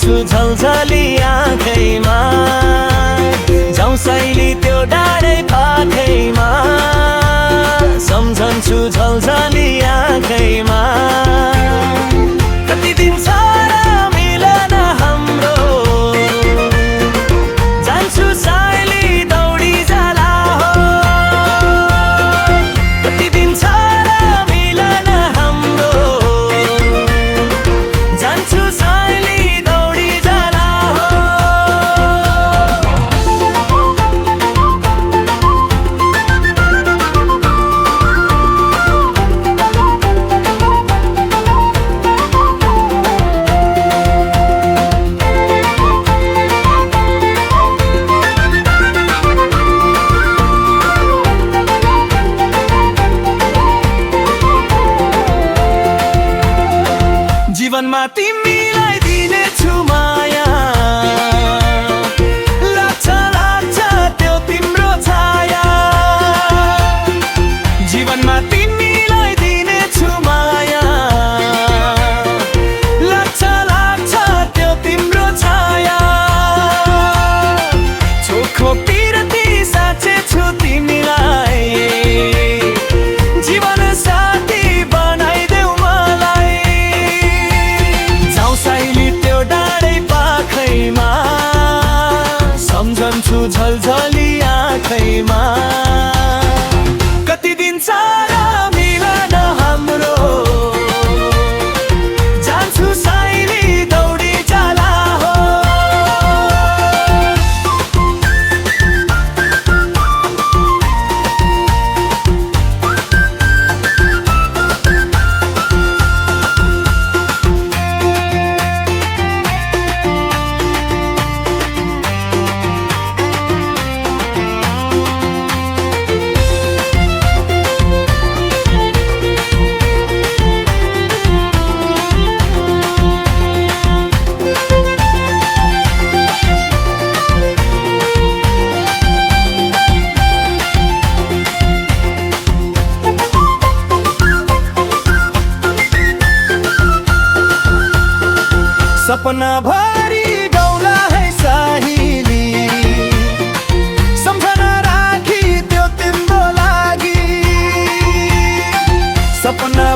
सम्झन्छु झलझली आँखैमा जाउँ सैली त्यो डाँडै पाखैमा सम्झन्छु झलझली आँखैमा कति दिन छ र मिलन हाम्रो जान्छु साइली दौडी जाला हो कति दिन छ र मिलन हाम्रो जान्छु साइली दौडी जाला हो जीवनमा तिमीलाई दिनेछु माया लाग्छ लाग्छ त्यो तिम्रो छाया जीवनमा तिमीलाई दिनेछु माया लाग्छ लाग्छ त्यो तिम्रो छाया चोखो पिरती साँचे छु तिमीलाई जीवन साथी बनाइदेऊ मलाई सम्झन्छु झलझली आँखैमा कति दिन छ र मिलन हाम्रो जान्छु साइली दौडी जाला हो सपना भरी डौला है साहिली सम्झना राखी त्यो तिम्रो लागि सपना